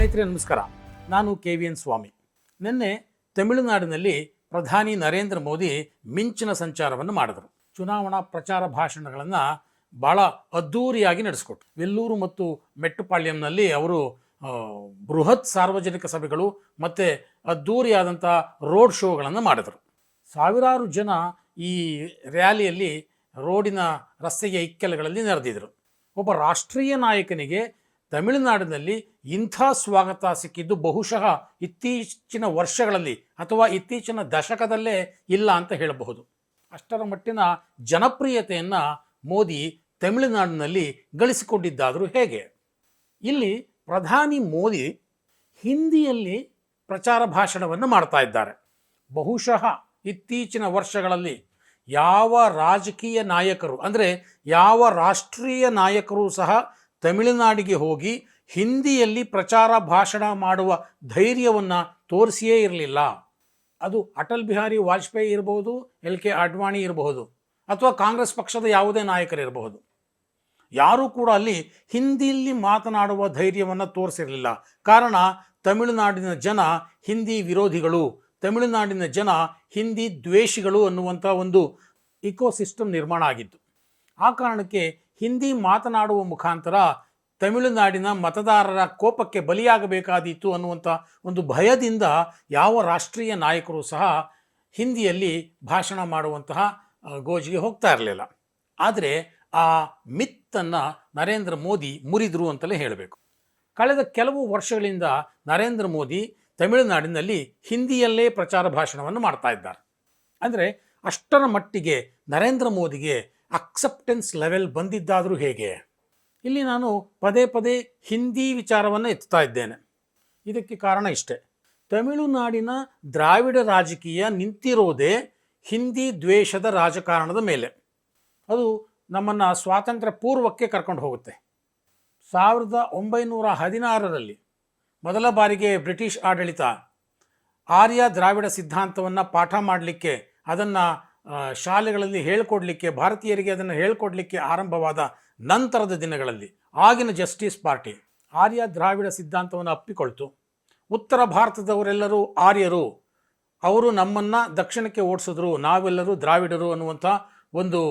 ಸ್ನೇಹಿತರೆ ನಮಸ್ಕಾರ. ನಾನು KVN ಸ್ವಾಮಿ. ನಿನ್ನೆ ತಮಿಳುನಾಡಿನಲ್ಲಿ ಪ್ರಧಾನಿ ನರೇಂದ್ರ ಮೋದಿ ಮಿಂಚಿನ ಸಂಚಾರವನ್ನು ಮಾಡಿದರು. ಚುನಾವಣಾ ಪ್ರಚಾರ ಭಾಷಣಗಳನ್ನು ಭಾಳ ಅದ್ಧೂರಿಯಾಗಿ ನಡೆಸಿಕೊಟ್ರು. ವೆಲ್ಲೂರು ಮತ್ತು ಮೆಟ್ಟುಪಾಳ್ಯಂನಲ್ಲಿ ಅವರು ಬೃಹತ್ ಸಾರ್ವಜನಿಕ ಸಭೆಗಳು ಮತ್ತು ಅದ್ಧೂರಿಯಾದಂಥ ರೋಡ್ ಶೋಗಳನ್ನು ಮಾಡಿದರು. ಸಾವಿರಾರು ಜನ ಈ ರ್ಯಾಲಿಯಲ್ಲಿ ರೋಡಿನ ರಸ್ತೆಯ ಇಕ್ಕೆಲಗಳಲ್ಲಿ ನೆರೆದಿದ್ದರು. ಒಬ್ಬ ರಾಷ್ಟ್ರೀಯ ನಾಯಕನಿಗೆ ತಮಿಳುನಾಡಿನಲ್ಲಿ ಇಂಥ ಸ್ವಾಗತ ಸಿಕ್ಕಿದ್ದು ಬಹುಶಃ ಇತ್ತೀಚಿನ ವರ್ಷಗಳಲ್ಲಿ ಅಥವಾ ಇತ್ತೀಚಿನ ದಶಕದಲ್ಲೇ ಇಲ್ಲ ಅಂತ ಹೇಳಬಹುದು. ಅಷ್ಟರ ಮಟ್ಟಿನ ಜನಪ್ರಿಯತೆಯನ್ನು ಮೋದಿ ತಮಿಳುನಾಡಿನಲ್ಲಿ ಗಳಿಸಿಕೊಂಡಿದ್ದಾದರೂ ಹೇಗೆ? ಇಲ್ಲಿ ಪ್ರಧಾನಿ ಮೋದಿ ಹಿಂದಿಯಲ್ಲಿ ಪ್ರಚಾರ ಭಾಷಣವನ್ನು ಮಾಡ್ತಾ ಇದ್ದಾರೆ. ಬಹುಶಃ ಇತ್ತೀಚಿನ ವರ್ಷಗಳಲ್ಲಿ ಯಾವ ರಾಜಕೀಯ ನಾಯಕರು ಅಂದರೆ ಯಾವ ರಾಷ್ಟ್ರೀಯ ನಾಯಕರು ಸಹ ತಮಿಳುನಾಡಿಗೆ ಹೋಗಿ ಹಿಂದಿಯಲ್ಲಿ ಪ್ರಚಾರ ಭಾಷಣ ಮಾಡುವ ಧೈರ್ಯವನ್ನು ತೋರಿಸಿಯೇ ಇರಲಿಲ್ಲ. ಅದು ಅಟಲ್ ಬಿಹಾರಿ ವಾಜಪೇಯಿ ಇರಬಹುದು, LK ಅಡ್ವಾಣಿ ಇರಬಹುದು, ಅಥವಾ ಕಾಂಗ್ರೆಸ್ ಪಕ್ಷದ ಯಾವುದೇ ನಾಯಕರಿರಬಹುದು. ಯಾರೂ ಕೂಡ ಅಲ್ಲಿ ಹಿಂದಿಯಲ್ಲಿ ಮಾತನಾಡುವ ಧೈರ್ಯವನ್ನು ತೋರಿಸಿರಲಿಲ್ಲ. ಕಾರಣ ತಮಿಳುನಾಡಿನ ಜನ ಹಿಂದಿ ವಿರೋಧಿಗಳು, ತಮಿಳುನಾಡಿನ ಜನ ಹಿಂದಿ ದ್ವೇಷಿಗಳು ಅನ್ನುವಂಥ ಒಂದು ಇಕೋಸಿಸ್ಟಮ್ ನಿರ್ಮಾಣ ಆಗಿತ್ತು. ಆ ಕಾರಣಕ್ಕೆ ಹಿಂದಿ ಮಾತನಾಡುವ ಮುಖಾಂತರ ತಮಿಳುನಾಡಿನ ಮತದಾರರ ಕೋಪಕ್ಕೆ ಬಲಿಯಾಗಬೇಕಾದೀತು ಅನ್ನುವಂಥ ಒಂದು ಭಯದಿಂದ ಯಾವ ರಾಷ್ಟ್ರೀಯ ನಾಯಕರು ಸಹ ಹಿಂದಿಯಲ್ಲಿ ಭಾಷಣ ಮಾಡುವಂತಹ ಗೋಜಿಗೆ ಹೋಗ್ತಾ ಇರಲಿಲ್ಲ. ಆದರೆ ಆ ಮಿತ್ತನ್ನು ನರೇಂದ್ರ ಮೋದಿ ಮುರಿದರು ಅಂತಲೇ ಹೇಳಬೇಕು. ಕಳೆದ ಕೆಲವು ವರ್ಷಗಳಿಂದ ನರೇಂದ್ರ ಮೋದಿ ತಮಿಳುನಾಡಿನಲ್ಲಿ ಹಿಂದಿಯಲ್ಲೇ ಪ್ರಚಾರ ಭಾಷಣವನ್ನು ಮಾಡ್ತಾ ಇದ್ದಾರೆ. ಅಂದರೆ ಅಷ್ಟರ ಮಟ್ಟಿಗೆ ನರೇಂದ್ರ ಮೋದಿಗೆ ಅಕ್ಸೆಪ್ಟೆನ್ಸ್ ಲೆವೆಲ್ ಬಂದಿದ್ದಾದರೂ ಹೇಗೆ? ಇಲ್ಲಿ ನಾನು ಪದೇ ಪದೇ ಹಿಂದಿ ವಿಚಾರವನ್ನು ಎತ್ತುತ್ತಾ ಇದ್ದೇನೆ. ಇದಕ್ಕೆ ಕಾರಣ ಇಷ್ಟೇ, ತಮಿಳುನಾಡಿನ ದ್ರಾವಿಡ ರಾಜಕೀಯ ನಿಂತಿರೋದೇ ಹಿಂದಿ ದ್ವೇಷದ ರಾಜಕಾರಣದ ಮೇಲೆ. ಅದು ನಮ್ಮನ್ನು ಸ್ವಾತಂತ್ರ್ಯ ಪೂರ್ವಕ್ಕೆ ಕರ್ಕೊಂಡು ಹೋಗುತ್ತೆ. 1916ರಲ್ಲಿ ಮೊದಲ ಬಾರಿಗೆ ಬ್ರಿಟಿಷ್ ಆಡಳಿತ ಆರ್ಯ ದ್ರಾವಿಡ ಸಿದ್ಧಾಂತವನ್ನು ಪಾಠ ಮಾಡಲಿಕ್ಕೆ, ಅದನ್ನು ಶಾಲೆಗಳಲ್ಲಿ ಹೇಳ್ಕೊಡ್ಲಿಕ್ಕೆ, ಭಾರತೀಯರಿಗೆ ಅದನ್ನು ಹೇಳ್ಕೊಡ್ಲಿಕ್ಕೆ ಆರಂಭವಾದ ನಂತರದ ದಿನಗಳಲ್ಲಿ ಆಗಿನ ಜಸ್ಟಿಸ್ ಪಾರ್ಟಿ ಆರ್ಯ ದ್ರಾವಿಡ ಸಿದ್ಧಾಂತವನ್ನು ಅಪ್ಪಿಕೊಳ್ತು. ಉತ್ತರ ಭಾರತದವರೆಲ್ಲರೂ ಆರ್ಯರು, ಅವರು ನಮ್ಮನ್ನು ದಕ್ಷಿಣಕ್ಕೆ ಓಡಿಸಿದ್ರು, ನಾವೆಲ್ಲರೂ ದ್ರಾವಿಡರು ಅನ್ನುವಂಥ ಒಂದು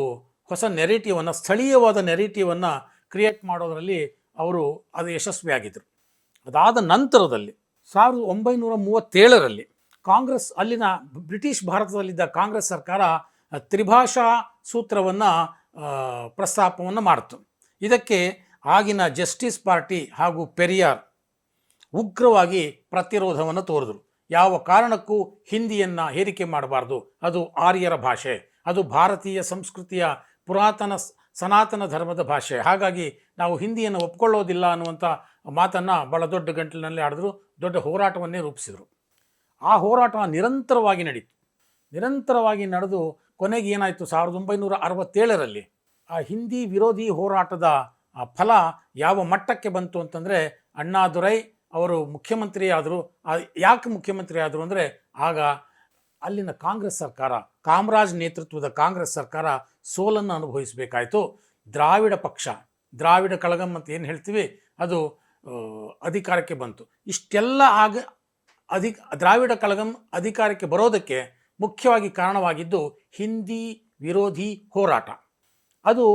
ಹೊಸ ನೆರೇಟಿವನ್ನು, ಸ್ಥಳೀಯವಾದ ನೆರೇಟಿವನ್ನು ಕ್ರಿಯೇಟ್ ಮಾಡೋದರಲ್ಲಿ ಅವರು ಅದು ಯಶಸ್ವಿಯಾಗಿದ್ದರು. ಅದಾದ ನಂತರದಲ್ಲಿ 1937ರಲ್ಲಿ ಕಾಂಗ್ರೆಸ್, ಅಲ್ಲಿನ ಬ್ರಿಟಿಷ್ ಭಾರತದಲ್ಲಿದ್ದ ಕಾಂಗ್ರೆಸ್ ಸರ್ಕಾರ ತ್ರಿಭಾಷಾ ಸೂತ್ರವನ್ನು ಪ್ರಸ್ತಾಪವನ್ನು ಮಾಡಿತು. ಇದಕ್ಕೆ ಆಗಿನ ಜಸ್ಟಿಸ್ ಪಾರ್ಟಿ ಹಾಗೂ ಪೆರಿಯಾರ್ ಉಗ್ರವಾಗಿ ಪ್ರತಿರೋಧವನ್ನು ತೋರಿದರು. ಯಾವ ಕಾರಣಕ್ಕೂ ಹಿಂದಿಯನ್ನು ಹೇರಿಕೆ ಮಾಡಬಾರ್ದು, ಅದು ಆರ್ಯರ ಭಾಷೆ, ಅದು ಭಾರತೀಯ ಸಂಸ್ಕೃತಿಯ ಪುರಾತನ ಸನಾತನ ಧರ್ಮದ ಭಾಷೆ, ಹಾಗಾಗಿ ನಾವು ಹಿಂದಿಯನ್ನು ಒಪ್ಕೊಳ್ಳೋದಿಲ್ಲ ಅನ್ನುವಂಥ ಮಾತನ್ನು ಭಾಳ ದೊಡ್ಡ ಗಂಟಲಿನಲ್ಲಿ ಆಡಿದ್ರು. ದೊಡ್ಡ ಹೋರಾಟವನ್ನೇ ರೂಪಿಸಿದರು. ಆ ಹೋರಾಟ ನಿರಂತರವಾಗಿ ನಡೆದು ಕೊನೆಗೆ ಏನಾಯಿತು, 1967ರಲ್ಲಿ ಆ ಹಿಂದಿ ವಿರೋಧಿ ಹೋರಾಟದ ಫಲ ಯಾವ ಮಟ್ಟಕ್ಕೆ ಬಂತು ಅಂತಂದರೆ, ಅಣ್ಣಾದುರೈ ಅವರು ಮುಖ್ಯಮಂತ್ರಿ ಆದರು. ಯಾಕೆ ಮುಖ್ಯಮಂತ್ರಿ ಆದರು ಅಂದರೆ, ಆಗ ಅಲ್ಲಿನ ಕಾಂಗ್ರೆಸ್ ಸರ್ಕಾರ, ಕಾಮರಾಜ್ ನೇತೃತ್ವದ ಕಾಂಗ್ರೆಸ್ ಸರ್ಕಾರ ಸೋಲನ್ನು ಅನುಭವಿಸಬೇಕಾಯಿತು. ದ್ರಾವಿಡ ಪಕ್ಷ, ದ್ರಾವಿಡ ಕಳಗಂ ಅಂತ ಏನು ಹೇಳ್ತೀವಿ, ಅದು ಅಧಿಕಾರಕ್ಕೆ ಬಂತು. ಇಷ್ಟೆಲ್ಲ ದ್ರಾವಿಡ ಕಳಗಂ ಅಧಿಕಾರಕ್ಕೆ ಬರೋದಕ್ಕೆ ಮುಖ್ಯವಾಗಿ ಕಾರಣವಾಗಿದ್ದು ಹಿಂದಿ ವಿರೋಧಿ ಹೋರಾಟ. ಅದು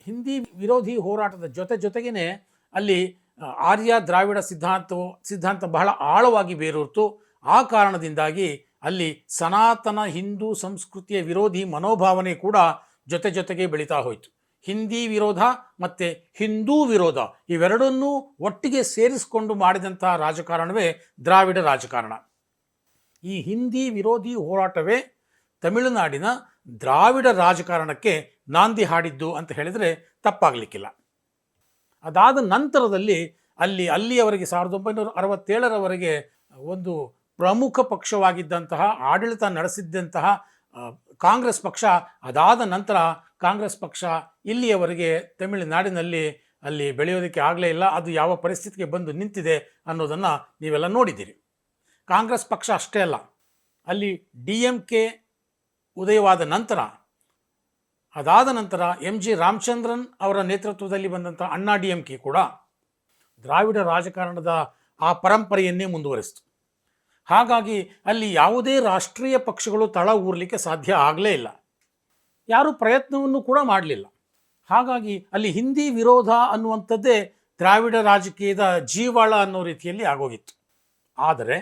ಹಿಂದಿ ವಿರೋಧಿ ಹೋರಾಟದ ಜೊತೆಗೇ ಅಲ್ಲಿ ಆರ್ಯ ದ್ರಾವಿಡ ಸಿದ್ಧಾಂತ ಬಹಳ ಆಳವಾಗಿ ಬೇರೂರ್ತು. ಆ ಕಾರಣದಿಂದಾಗಿ ಅಲ್ಲಿ ಸನಾತನ ಹಿಂದೂ ಸಂಸ್ಕೃತಿಯ ವಿರೋಧಿ ಮನೋಭಾವನೆ ಕೂಡ ಜೊತೆಗೆ ಬೆಳೀತಾ ಹೋಯಿತು. ಹಿಂದಿ ವಿರೋಧ ಮತ್ತು ಹಿಂದೂ ವಿರೋಧ ಇವೆರಡನ್ನೂ ಒಟ್ಟಿಗೆ ಸೇರಿಸಿಕೊಂಡು ಮಾಡಿದಂಥ ರಾಜಕಾರಣವೇ ದ್ರಾವಿಡ ರಾಜಕಾರಣ. ಈ ಹಿಂದಿ ವಿರೋಧಿ ಹೋರಾಟವೇ ತಮಿಳುನಾಡಿನ ದ್ರಾವಿಡ ರಾಜಕಾರಣಕ್ಕೆ ನಾಂದಿ ಹಾಡಿದ್ದು ಅಂತ ಹೇಳಿದರೆ ತಪ್ಪಾಗಲಿಕ್ಕಿಲ್ಲ. ಅದಾದ ನಂತರದಲ್ಲಿ ಅಲ್ಲಿಯವರೆಗೆ 1967ರವರೆಗೆ ಒಂದು ಪ್ರಮುಖ ಪಕ್ಷವಾಗಿದ್ದಂತಹ, ಆಡಳಿತ ನಡೆಸಿದ್ದಂತಹ ಕಾಂಗ್ರೆಸ್ ಪಕ್ಷ, ಅದಾದ ನಂತರ ಕಾಂಗ್ರೆಸ್ ಪಕ್ಷ ಇಲ್ಲಿಯವರೆಗೆ ತಮಿಳುನಾಡಿನಲ್ಲಿ ಅಲ್ಲಿ ಬೆಳೆಯೋದಕ್ಕೆ ಆಗಲೇ ಇಲ್ಲ. ಅದು ಯಾವ ಪರಿಸ್ಥಿತಿಗೆ ಬಂದು ನಿಂತಿದೆ ಅನ್ನೋದನ್ನು ನೀವೆಲ್ಲ ನೋಡಿದ್ದೀರಿ. ಕಾಂಗ್ರೆಸ್ ಪಕ್ಷ ಅಷ್ಟೇ ಅಲ್ಲ, ಅಲ್ಲಿ DMK ಉದಯವಾದ ನಂತರ, ಅದಾದ ನಂತರ MG ರಾಮಚಂದ್ರನ್ ಅವರ ನೇತೃತ್ವದಲ್ಲಿ ಬಂದಂಥ ಅಣ್ಣಾ DMK ಕೂಡ ದ್ರಾವಿಡ ರಾಜಕಾರಣದ ಆ ಪರಂಪರೆಯನ್ನೇ ಮುಂದುವರಿಸಿತು. ಹಾಗಾಗಿ ಅಲ್ಲಿ ಯಾವುದೇ ರಾಷ್ಟ್ರೀಯ ಪಕ್ಷಗಳು ತಳ ಊರಲಿಕ್ಕೆ ಸಾಧ್ಯ ಆಗಲೇ ಇಲ್ಲ, ಯಾರೂ ಪ್ರಯತ್ನವನ್ನು ಕೂಡ ಮಾಡಲಿಲ್ಲ. ಹಾಗಾಗಿ ಅಲ್ಲಿ ಹಿಂದಿ ವಿರೋಧ ಅನ್ನುವಂಥದ್ದೇ ದ್ರಾವಿಡ ರಾಜಕೀಯದ ಜೀವಾಳ ಅನ್ನೋ ರೀತಿಯಲ್ಲಿ ಆಗೋಗಿತ್ತು. ಆದರೆ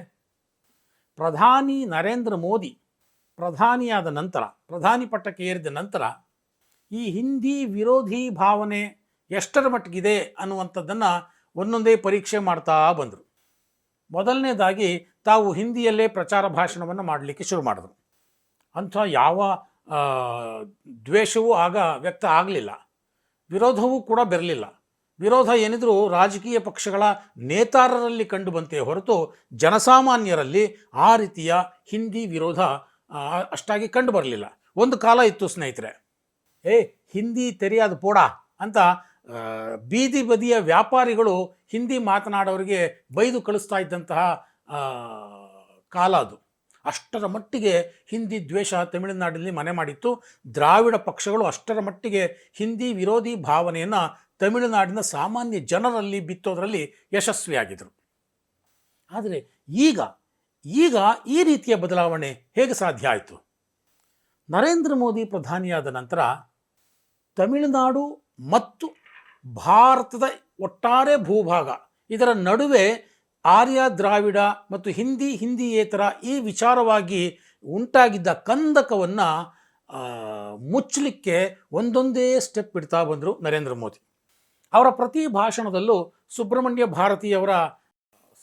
ಪ್ರಧಾನಿ ನರೇಂದ್ರ ಮೋದಿ ಪ್ರಧಾನಿಯಾದ ನಂತರ, ಪ್ರಧಾನಿ ಪಟ್ಟಕ್ಕೆ ಏರಿದ ನಂತರ ಈ ಹಿಂದಿ ವಿರೋಧಿ ಭಾವನೆ ಎಷ್ಟರ ಮಟ್ಟಿಗಿದೆ ಅನ್ನುವಂಥದ್ದನ್ನು ಒಂದೊಂದೇ ಪರೀಕ್ಷೆ ಮಾಡ್ತಾ ಬಂದರು. ಮೊದಲನೇದಾಗಿ ತಾವು ಹಿಂದಿಯಲ್ಲೇ ಪ್ರಚಾರ ಭಾಷಣವನ್ನು ಮಾಡಲಿಕ್ಕೆ ಶುರು ಮಾಡಿದ್ರು. ಅಂಥ ಯಾವ ದ್ವೇಷವೂ ಆಗ ವ್ಯಕ್ತ ಆಗಲಿಲ್ಲ, ವಿರೋಧವೂ ಕೂಡ ಬರಲಿಲ್ಲ. ವಿರೋಧ ಏನಿದ್ರು ರಾಜಕೀಯ ಪಕ್ಷಗಳ ನೇತಾರರಲ್ಲಿ ಕಂಡು ಬಂತೆ ಹೊರತು ಜನಸಾಮಾನ್ಯರಲ್ಲಿ ಆ ರೀತಿಯ ಹಿಂದಿ ವಿರೋಧ ಅಷ್ಟಾಗಿ ಕಂಡು ಬರಲಿಲ್ಲ. ಒಂದು ಕಾಲ ಇತ್ತು ಸ್ನೇಹಿತರೆ, ಹಿಂದಿ ತೆರೆಯಾದ ಪೋಡ ಅಂತ ಬೀದಿ ಬದಿಯ ವ್ಯಾಪಾರಿಗಳು ಹಿಂದಿ ಮಾತನಾಡೋರಿಗೆ ಬೈದು ಕಳಿಸ್ತಾ ಇದ್ದಂತಹ ಕಾಲ ಅದು. ಅಷ್ಟರ ಮಟ್ಟಿಗೆ ಹಿಂದಿ ದ್ವೇಷ ತಮಿಳುನಾಡಿನಲ್ಲಿ ಮನೆ ಮಾಡಿತ್ತು. ದ್ರಾವಿಡ ಪಕ್ಷಗಳು ಅಷ್ಟರ ಮಟ್ಟಿಗೆ ಹಿಂದಿ ವಿರೋಧಿ ಭಾವನೆಯನ್ನು ತಮಿಳುನಾಡಿನ ಸಾಮಾನ್ಯ ಜನರಲ್ಲಿ ಬಿತ್ತೋದ್ರಲ್ಲಿ ಯಶಸ್ವಿಯಾಗಿದ್ದರು. ಆದರೆ ಈಗ ಈ ರೀತಿಯ ಬದಲಾವಣೆ ಹೇಗೆ ಸಾಧ್ಯ ಆಯಿತು? ನರೇಂದ್ರ ಮೋದಿ ಪ್ರಧಾನಿಯಾದ ನಂತರ ತಮಿಳುನಾಡು ಮತ್ತು ಭಾರತದ ಒಟ್ಟಾರೆ ಭೂಭಾಗ ಇದರ ನಡುವೆ ಆರ್ಯ ದ್ರಾವಿಡ ಮತ್ತು ಹಿಂದಿಯೇತರ ಈ ವಿಚಾರವಾಗಿ ಉಂಟಾಗಿದ್ದ ಕಂದಕವನ್ನು ಮುಚ್ಚಲಿಕ್ಕೆ ಒಂದೊಂದೇ ಸ್ಟೆಪ್ ಇಡ್ತಾ ಬಂದರು ನರೇಂದ್ರ ಮೋದಿ. ಅವರ ಪ್ರತಿ ಭಾಷಣದಲ್ಲೂ ಸುಬ್ರಹ್ಮಣ್ಯ ಭಾರತಿಯವರ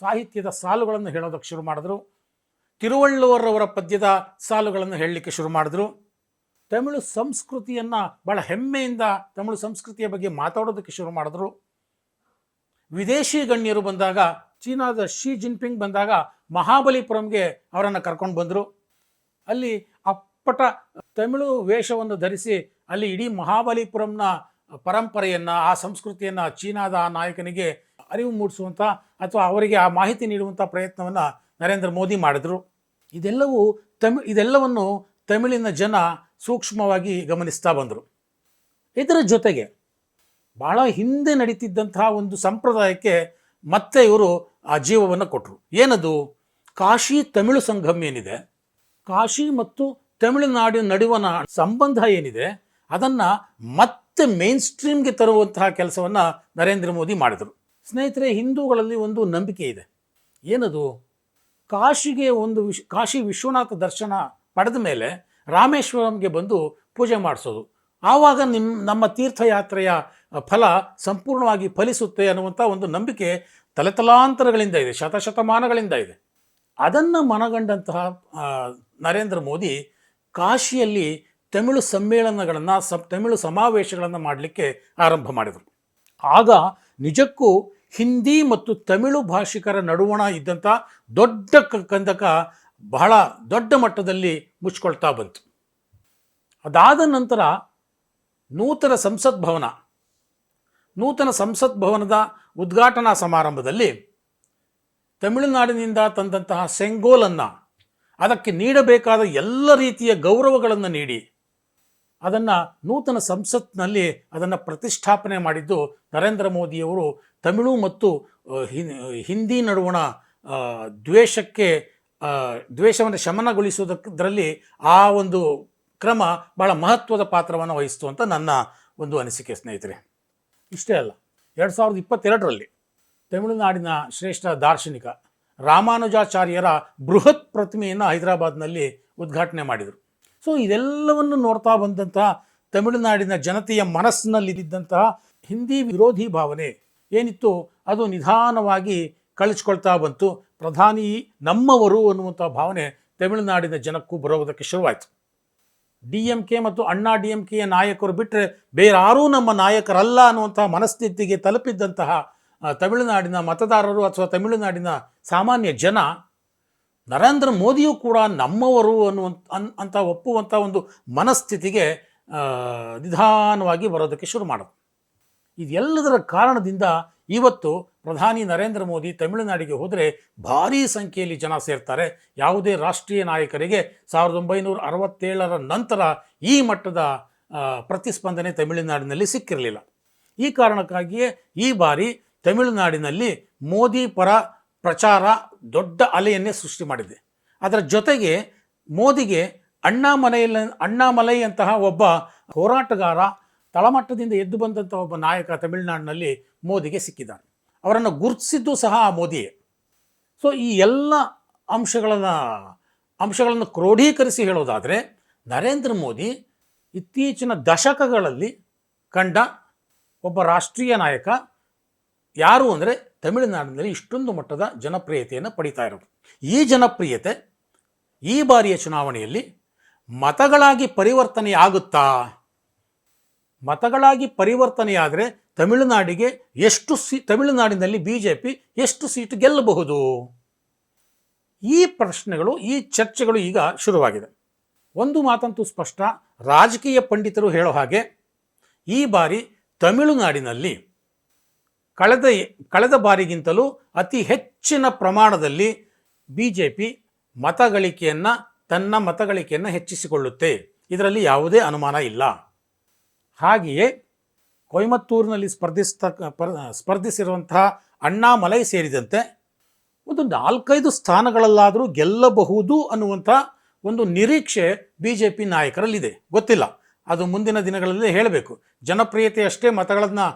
ಸಾಹಿತ್ಯದ ಸಾಲುಗಳನ್ನು ಹೇಳೋದಕ್ಕೆ ಶುರು ಮಾಡಿದ್ರು. ತಿರುವಳ್ಳುವರ್ ಅವರ ಪದ್ಯದ ಸಾಲುಗಳನ್ನು ಹೇಳಲಿಕ್ಕೆ ಶುರು ಮಾಡಿದ್ರು. ತಮಿಳು ಸಂಸ್ಕೃತಿಯನ್ನು ಬಹಳ ಹೆಮ್ಮೆಯಿಂದ ತಮಿಳು ಸಂಸ್ಕೃತಿಯ ಬಗ್ಗೆ ಮಾತಾಡೋದಕ್ಕೆ ಶುರು ಮಾಡಿದ್ರು. ವಿದೇಶಿ ಗಣ್ಯರು ಬಂದಾಗ, ಚೀನಾದ ಶಿ ಜಿನ್ಪಿಂಗ್ ಬಂದಾಗ ಮಹಾಬಲಿಪುರಂಗೆ ಅವರನ್ನು ಕರ್ಕೊಂಡು ಬಂದರು. ಅಲ್ಲಿ ಅಪ್ಪಟ ತಮಿಳು ವೇಷವನ್ನು ಧರಿಸಿ ಅಲ್ಲಿ ಇಡೀ ಮಹಾಬಲಿಪುರಂನ ಪರಂಪರೆಯನ್ನು, ಆ ಸಂಸ್ಕೃತಿಯನ್ನು ಚೀನಾದ ಆ ನಾಯಕನಿಗೆ ಅರಿವು ಮೂಡಿಸುವಂಥ ಅಥವಾ ಅವರಿಗೆ ಆ ಮಾಹಿತಿ ನೀಡುವಂಥ ಪ್ರಯತ್ನವನ್ನು ನರೇಂದ್ರ ಮೋದಿ ಮಾಡಿದರು. ಇದೆಲ್ಲವನ್ನು ತಮಿಳಿನ ಜನ ಸೂಕ್ಷ್ಮವಾಗಿ ಗಮನಿಸ್ತಾ ಬಂದರು. ಇದರ ಜೊತೆಗೆ ಬಹಳ ಹಿಂದೆ ನಡೀತಿದ್ದಂತಹ ಒಂದು ಸಂಪ್ರದಾಯಕ್ಕೆ ಮತ್ತೆ ಇವರು ಆ ಜೀವವನ್ನು ಕೊಟ್ಟರು. ಏನದು? ಕಾಶಿ ತಮಿಳು ಸಂಗಮ್ ಏನಿದೆ, ಕಾಶಿ ಮತ್ತು ತಮಿಳುನಾಡಿನ ನಡುವಣ ಸಂಬಂಧ ಏನಿದೆ, ಅದನ್ನು ಮತ್ತೆ ಮೇನ್ ಸ್ಟ್ರೀಮ್ಗೆ ತರುವಂತಹ ಕೆಲಸವನ್ನು ನರೇಂದ್ರ ಮೋದಿ ಮಾಡಿದರು. ಸ್ನೇಹಿತರೆ, ಹಿಂದೂಗಳಲ್ಲಿ ಒಂದು ನಂಬಿಕೆ ಇದೆ. ಏನದು? ಕಾಶಿಗೆ ಕಾಶಿ ವಿಶ್ವನಾಥ ದರ್ಶನ ಪಡೆದ ಮೇಲೆ ರಾಮೇಶ್ವರಂಗೆ ಬಂದು ಪೂಜೆ ಮಾಡಿಸೋದು, ಆವಾಗ ನಮ್ಮ ತೀರ್ಥಯಾತ್ರೆಯ ಫಲ ಸಂಪೂರ್ಣವಾಗಿ ಫಲಿಸುತ್ತೆ ಅನ್ನುವಂಥ ಒಂದು ನಂಬಿಕೆ ತಲೆತಲಾಂತರಗಳಿಂದ ಇದೆ, ಶತಶತಮಾನಗಳಿಂದ ಇದೆ. ಅದನ್ನು ಮನಗಂಡಂತಹ ನರೇಂದ್ರ ಮೋದಿ ಕಾಶಿಯಲ್ಲಿ ತಮಿಳು ಸಮ್ಮೇಳನಗಳನ್ನು, ತಮಿಳು ಸಮಾವೇಶಗಳನ್ನು ಮಾಡಲಿಕ್ಕೆ ಆರಂಭ ಮಾಡಿದರು. ಆಗ ನಿಜಕ್ಕೂ ಹಿಂದಿ ಮತ್ತು ತಮಿಳು ಭಾಷಿಕರ ನಡುವಣ ಇದ್ದಂಥ ದೊಡ್ಡ ಕಂದಕ ಬಹಳ ದೊಡ್ಡ ಮಟ್ಟದಲ್ಲಿ ಮುಚ್ಕೊಳ್ತಾ ಬಂತು. ಅದಾದ ನಂತರ ನೂತನ ಸಂಸತ್ ಭವನದ ಉದ್ಘಾಟನಾ ಸಮಾರಂಭದಲ್ಲಿ ತಮಿಳುನಾಡಿನಿಂದ ತಂದಂತಹ ಸೆಂಗೋಲನ್ನು, ಅದಕ್ಕೆ ನೀಡಬೇಕಾದ ಎಲ್ಲ ರೀತಿಯ ಗೌರವಗಳನ್ನು ನೀಡಿ ಅದನ್ನು ನೂತನ ಸಂಸತ್ನಲ್ಲಿ ಅದನ್ನು ಪ್ರತಿಷ್ಠಾಪನೆ ಮಾಡಿದ್ದು ನರೇಂದ್ರ ಮೋದಿಯವರು. ತಮಿಳು ಮತ್ತು ಹಿಂದಿ ನಡುವಣ ದ್ವೇಷವನ್ನು ಶಮನಗೊಳಿಸುವುದರಲ್ಲಿ ಆ ಒಂದು ಕ್ರಮ ಬಹಳ ಮಹತ್ವದ ಪಾತ್ರವನ್ನು ವಹಿಸ್ತು ಅಂತ ನನ್ನ ಒಂದು ಅನಿಸಿಕೆ ಸ್ನೇಹಿತರೆ. ಇಷ್ಟೇ ಅಲ್ಲ, 2022ರಲ್ಲಿ ತಮಿಳುನಾಡಿನ ಶ್ರೇಷ್ಠ ದಾರ್ಶನಿಕ ರಾಮಾನುಜಾಚಾರ್ಯರ ಬೃಹತ್ ಪ್ರತಿಮೆಯನ್ನು ಹೈದರಾಬಾದ್ನಲ್ಲಿ ಉದ್ಘಾಟನೆ ಮಾಡಿದರು. ಸೊ ಇದೆಲ್ಲವನ್ನು ನೋಡ್ತಾ ಬಂದಂತಹ ತಮಿಳುನಾಡಿನ ಜನತೆಯ ಮನಸ್ಸಿನಲ್ಲಿದ್ದಂತಹ ಹಿಂದಿ ವಿರೋಧಿ ಭಾವನೆ ಏನಿತ್ತು ಅದು ನಿಧಾನವಾಗಿ ಕಳಿಸ್ಕೊಳ್ತಾ ಬಂತು. ಪ್ರಧಾನಿ ನಮ್ಮವರು ಅನ್ನುವಂಥ ಭಾವನೆ ತಮಿಳುನಾಡಿನ ಜನಕ್ಕೂ ಬರೋದಕ್ಕೆ ಶುರುವಾಯಿತು. DMK ಮತ್ತು ಅಣ್ಣಾ DMKಯ ನಾಯಕರು ಬಿಟ್ಟರೆ ಬೇರಾರೂ ನಮ್ಮ ನಾಯಕರಲ್ಲ ಅನ್ನುವಂಥ ಮನಸ್ಥಿತಿಗೆ ತಲುಪಿದ್ದಂತಹ ತಮಿಳುನಾಡಿನ ಮತದಾರರು ಅಥವಾ ತಮಿಳುನಾಡಿನ ಸಾಮಾನ್ಯ ಜನ ನರೇಂದ್ರ ಮೋದಿಯೂ ಕೂಡ ನಮ್ಮವರು ಅಂತ ಒಪ್ಪುವಂಥ ಒಂದು ಮನಸ್ಥಿತಿಗೆ ನಿಧಾನವಾಗಿ ಬರೋದಕ್ಕೆ ಶುರು ಮಾಡೋದು. ಇದೆಲ್ಲದರ ಕಾರಣದಿಂದ ಇವತ್ತು ಪ್ರಧಾನಿ ನರೇಂದ್ರ ಮೋದಿ ತಮಿಳುನಾಡಿಗೆ ಹೋದರೆ ಭಾರೀ ಸಂಖ್ಯೆಯಲ್ಲಿ ಜನ ಸೇರ್ತಾರೆ. ಯಾವುದೇ ರಾಷ್ಟ್ರೀಯ ನಾಯಕರಿಗೆ 1967ರ ನಂತರ ಈ ಮಟ್ಟದ ಪ್ರತಿಸ್ಪಂದನೆ ತಮಿಳುನಾಡಿನಲ್ಲಿ ಸಿಕ್ಕಿರಲಿಲ್ಲ. ಈ ಕಾರಣಕ್ಕಾಗಿಯೇ ಈ ಬಾರಿ ತಮಿಳುನಾಡಿನಲ್ಲಿ ಮೋದಿ ಪರ ಪ್ರಚಾರ ದೊಡ್ಡ ಅಲೆಯನ್ನೇ ಸೃಷ್ಟಿ ಮಾಡಿದೆ. ಅದರ ಜೊತೆಗೆ ಮೋದಿಗೆ ಅಣ್ಣಾಮಲೈ ಅಂತಹ ಒಬ್ಬ ಹೋರಾಟಗಾರ, ತಳಮಟ್ಟದಿಂದ ಎದ್ದು ಬಂದಂಥ ಒಬ್ಬ ನಾಯಕ ತಮಿಳುನಾಡಿನಲ್ಲಿ ಮೋದಿಗೆ ಸಿಕ್ಕಿದ್ದಾನೆ. ಅವರನ್ನು ಗುರುತಿಸಿದ್ದು ಸಹ ಆ ಮೋದಿಯೇ. ಸೊ ಈ ಎಲ್ಲ ಅಂಶಗಳನ್ನು ಕ್ರೋಢೀಕರಿಸಿ ಹೇಳೋದಾದರೆ, ನರೇಂದ್ರ ಮೋದಿ ಇತ್ತೀಚಿನ ದಶಕಗಳಲ್ಲಿ ಕಂಡ ಒಬ್ಬ ರಾಷ್ಟ್ರೀಯ ನಾಯಕ ಯಾರು ಅಂದರೆ ತಮಿಳುನಾಡಿನಲ್ಲಿ ಇಷ್ಟೊಂದು ಮಟ್ಟದ ಜನಪ್ರಿಯತೆಯನ್ನು ಪಡಿತಾ ಇರೋದು. ಈ ಜನಪ್ರಿಯತೆ ಈ ಬಾರಿಯ ಚುನಾವಣೆಯಲ್ಲಿ ಮತಗಳಾಗಿ ಪರಿವರ್ತನೆಯಾಗುತ್ತಾ? ಮತಗಳಾಗಿ ಪರಿವರ್ತನೆಯಾದರೆ ತಮಿಳುನಾಡಿನಲ್ಲಿ BJP ಎಷ್ಟು ಸೀಟು ಗೆಲ್ಲಬಹುದು? ಈ ಪ್ರಶ್ನೆಗಳು, ಈ ಚರ್ಚೆಗಳು ಈಗ ಶುರುವಾಗಿದೆ. ಒಂದು ಮಾತಂತೂ ಸ್ಪಷ್ಟ, ರಾಜಕೀಯ ಪಂಡಿತರು ಹೇಳೋ ಹಾಗೆ ಈ ಬಾರಿ ತಮಿಳುನಾಡಿನಲ್ಲಿ ಕಳೆದ ಬಾರಿಗಿಂತಲೂ ಅತಿ ಹೆಚ್ಚಿನ ಪ್ರಮಾಣದಲ್ಲಿ BJP ತನ್ನ ಮತಗಳಿಕೆಯನ್ನು ಹೆಚ್ಚಿಸಿಕೊಳ್ಳುತ್ತೆ. ಇದರಲ್ಲಿ ಯಾವುದೇ ಅನುಮಾನ ಇಲ್ಲ. ಹಾಗೆಯೇ ಕೊಯಮತ್ತೂರಿನಲ್ಲಿ ಸ್ಪರ್ಧಿಸಿರುವಂತಹ ಅಣ್ಣಾಮಲೈ ಸೇರಿದಂತೆ ಒಂದು 4-5 ಸ್ಥಾನಗಳಲ್ಲಾದರೂ ಗೆಲ್ಲಬಹುದು ಅನ್ನುವಂಥ ಒಂದು ನಿರೀಕ್ಷೆ BJP ನಾಯಕರಲ್ಲಿದೆ. ಗೊತ್ತಿಲ್ಲ, ಅದು ಮುಂದಿನ ದಿನಗಳಲ್ಲಿ ಹೇಳಬೇಕು. ಜನಪ್ರಿಯತೆ ಅಷ್ಟೇ ಮತಗಳನ್ನು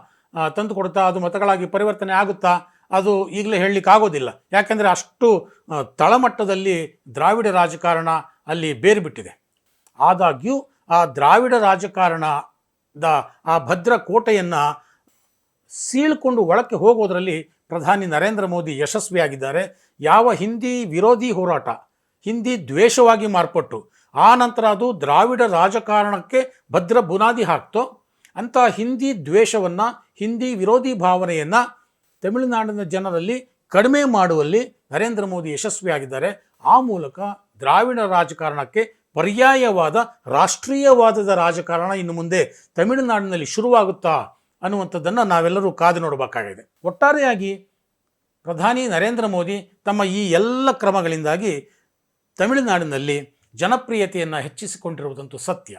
ತಂದು ಕೊಡುತ್ತಾ, ಅದು ಮತಗಳಾಗಿ ಪರಿವರ್ತನೆ ಆಗುತ್ತಾ, ಅದು ಈಗಲೇ ಹೇಳಲಿಕ್ಕಾಗೋದಿಲ್ಲ. ಯಾಕೆಂದರೆ ಅಷ್ಟು ತಳಮಟ್ಟದಲ್ಲಿ ದ್ರಾವಿಡ ರಾಜಕಾರಣ ಅಲ್ಲಿ ಬೇರ್ಬಿಟ್ಟಿದೆ. ಆದಾಗ್ಯೂ ಆ ದ್ರಾವಿಡ ರಾಜಕಾರಣದ ಆ ಭದ್ರ ಕೋಟೆಯನ್ನು ಸೀಳ್ಕೊಂಡು ಒಳಕ್ಕೆ ಹೋಗೋದರಲ್ಲಿ ಪ್ರಧಾನಿ ನರೇಂದ್ರ ಮೋದಿ ಯಶಸ್ವಿಯಾಗಿದ್ದಾರೆ. ಯಾವ ಹಿಂದಿ ವಿರೋಧಿ ಹೋರಾಟ ಹಿಂದಿ ದ್ವೇಷವಾಗಿ ಮಾರ್ಪಟ್ಟು ಆ ನಂತರ ಅದು ದ್ರಾವಿಡ ರಾಜಕಾರಣಕ್ಕೆ ಭದ್ರ ಬುನಾದಿ ಹಾಕ್ತೋ, ಅಂಥ ಹಿಂದಿ ದ್ವೇಷವನ್ನು, ಹಿಂದಿ ವಿರೋಧಿ ಭಾವನೆಯನ್ನು ತಮಿಳುನಾಡಿನ ಜನರಲ್ಲಿ ಕಡಿಮೆ ಮಾಡುವಲ್ಲಿ ನರೇಂದ್ರ ಮೋದಿ ಯಶಸ್ವಿಯಾಗಿದ್ದಾರೆ. ಆ ಮೂಲಕ ದ್ರಾವಿಡ ರಾಜಕಾರಣಕ್ಕೆ ಪರ್ಯಾಯವಾದ ರಾಷ್ಟ್ರೀಯವಾದದ ರಾಜಕಾರಣ ಇನ್ನು ಮುಂದೆ ತಮಿಳುನಾಡಿನಲ್ಲಿ ಶುರುವಾಗುತ್ತಾ ಅನ್ನುವಂಥದ್ದನ್ನು ನಾವೆಲ್ಲರೂ ಕಾದು ನೋಡಬೇಕಾಗಿದೆ. ಒಟ್ಟಾರೆಯಾಗಿ ಪ್ರಧಾನಿ ನರೇಂದ್ರ ಮೋದಿ ತಮ್ಮ ಈ ಎಲ್ಲ ಕ್ರಮಗಳಿಂದಾಗಿ ತಮಿಳುನಾಡಿನಲ್ಲಿ ಜನಪ್ರಿಯತೆಯನ್ನು ಹೆಚ್ಚಿಸಿಕೊಂಡಿರುವುದಂತೂ ಸತ್ಯ.